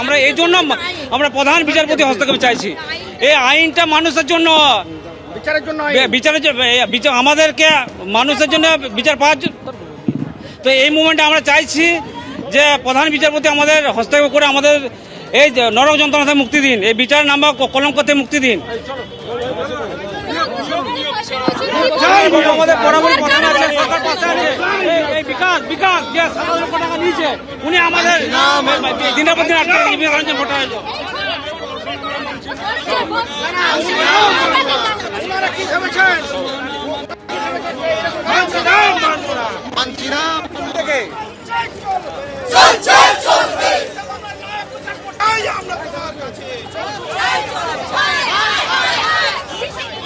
আমরা এই জন্য আমরা প্রধান বিচারপতি হস্তক্ষেপ চাইছি। এই আইনটা মানুষের জন্য, বিচারের আমাদেরকে মানুষের জন্য বিচার পাওয়ার জন্য। তো এই মুভমেন্টে আমরা চাইছি যে প্রধান বিচারপতি আমাদের হস্তক্ষেপ করে আমাদের এই নরক যন্ত্রণা থেকে মুক্তি দিন, এই বিচার নামা কলঙ্ক থেকে মুক্তি দিন। আমাদের বরাবর প্রধান আছে, সরকার পাশে আছে, এই বিকাশ যে 7 লক্ষ টাকা নিয়েছে, উনি আমাদের দিনের পর দিন আটকে ভোটার হয়েছে।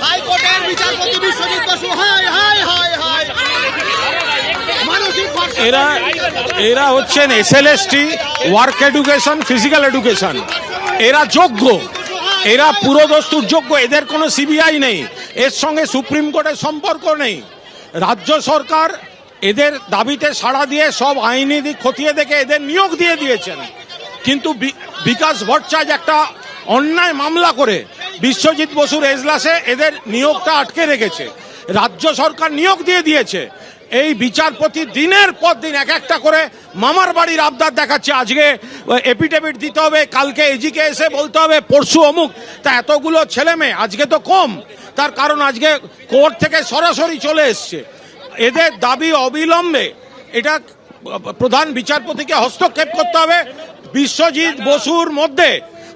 হাইকোর্টের বিচারপতি বিশ্বজিৎ বসু এরা হচ্ছেন SLST, work education, physical education. এরা যোগ্য, এরা পুরোদস্তুর যোগ্য, এদের কোনো CBI নেই, এর সঙ্গে সুপ্রিম কোর্টের সম্পর্ক নেই। রাজ্য সরকার এদের দাবিতে সাড়া দিয়ে সব আইনি দিক খতিয়ে দেখে এদের নিয়োগ দিয়ে দিয়েছেন, কিন্তু বিকাশ ভট্টাচার্য একটা অন্যায় মামলা করে বিশ্বজিৎ বসুর এজলাসে এদের নিয়োগটা আটকে রেখেছে। রাজ্য সরকার নিয়োগ দিয়ে দিয়েছে। এই বিচারপতি দিনের পর দিন এক একটা করে মামার বাড়ির আবদার দেখাচ্ছে। আজকে এপিডেভিট দিতে হবে, কালকে এজিকে এসে বলতে হবে, পরশু অমুক। তা এতগুলো ছেলে মেয়ে আজকে তো কম, তার কারণ আজকে কোর্ট থেকে সরাসরি চলে এসছে। এদের দাবি অবিলম্বে এটা প্রধান বিচারপতিকে হস্তক্ষেপ করতে হবে। বিশ্বজিৎ বসুর মধ্যে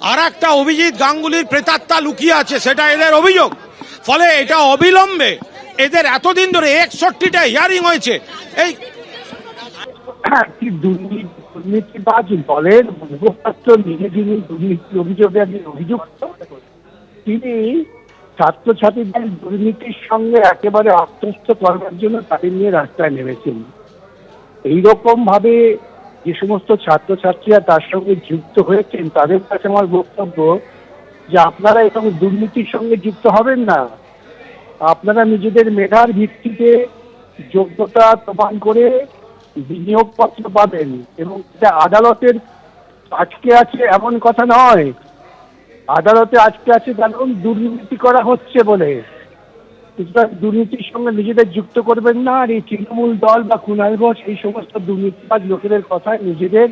আর একটা অভিজিৎ গাঙ্গুলির প্রেতাত্মা লুকিয়ে আছে, সেটা এদের অভিযোগ। ফলে এটা অবিলম্বে, এদের এতদিন ধরে 61টা হিয়ারিং হয়েছে। এই দুর্নীতিবাজ দলের মুখপাত্র নিজে যিনি দুর্নীতি অভিযোগে অভিযুক্ত, তিনি ছাত্রছাত্রীদের দুর্নীতির সঙ্গে একেবারে আত্মস্থ করবার জন্য তাদের নিয়ে রাস্তায় নেমেছেন। এইরকম ভাবে যে সমস্ত ছাত্রছাত্রীরা তার সঙ্গে যুক্ত হয়েছেন, তাদের কাছে আমার বক্তব্য যে আপনারা এরকম দুর্নীতির সঙ্গে যুক্ত হবেন না। আপনারা নিজেদের মেধার ভিত্তিতে যোগ্যতা প্রমাণ করে বিনিয়োগপত্র পাবেন, এবং এটা আদালতের আটকে আছে এমন কথা নয়। আদালতে আটকে আছে কারণ দুর্নীতি করা হচ্ছে বলে। সুতরাং দুর্নীতির সঙ্গে নিজেদের যুক্ত করবেন না। আর এই তৃণমূল দল বা কুণাল ঘোষ এই সমস্ত দুর্নীতিবাজ লোকেদের কথায় নিজেদের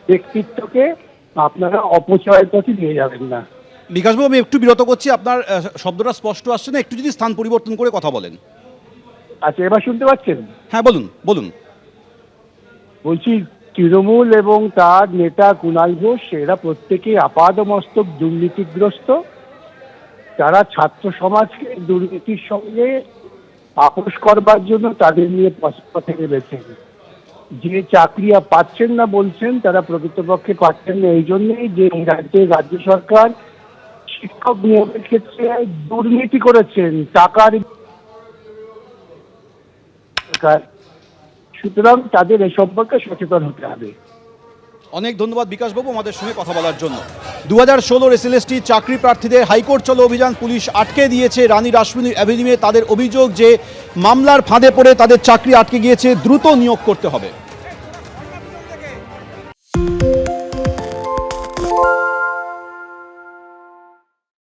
ব্যক্তিত্বকে আপনারা অপচয়ের পথে নিয়ে যাবেন না। বিকাশবাবু, আমি একটু বিরত করছি, আপনার শব্দটা স্পষ্ট আসছে না, একটু যদি স্থান পরিবর্তন করে কথা বলেন। আচ্ছা, এবার শুনতে পাচ্ছেন? হ্যাঁ, বলুন বলুন। বলছি, তৃণমূল এবং তার নেতা কুণাল ঘোষ এরা প্রত্যেকেই আপাদমস্তক দুর্নীতিগ্রস্ত। তারা ছাত্র সমাজকে দুর্নীতির সঙ্গে আপোষ করবার জন্য তাদের নিয়ে পথে নেমেছেন। যে চাকরি পাচ্ছেন না বলছেন, তারা প্রকৃতপক্ষে পাচ্ছেন না এই জন্যেই যে রাজ্য সরকার শিক্ষক নিয়োগের ক্ষেত্রে দুর্নীতি করেছেন টাকার। সুতরাং তাদের এ সম্পর্কে সচেতন হতে হবে। অনেক ধন্যবাদ বিকাশবাবু আমাদের সঙ্গে কথা বলার জন্য। 2016 SLST চাকরি প্রার্থীদের হাইকোর্ট চলো অভিযান পুলিশ আটকে দিয়েছে রানী রাসমণি অ্যাভিনিউয়ে। তাদের অভিযোগ যে মামলার ফাঁদে পড়ে তাদের চাকরি আটকে গিয়েছে, দ্রুত নিয়োগ করতে হবে।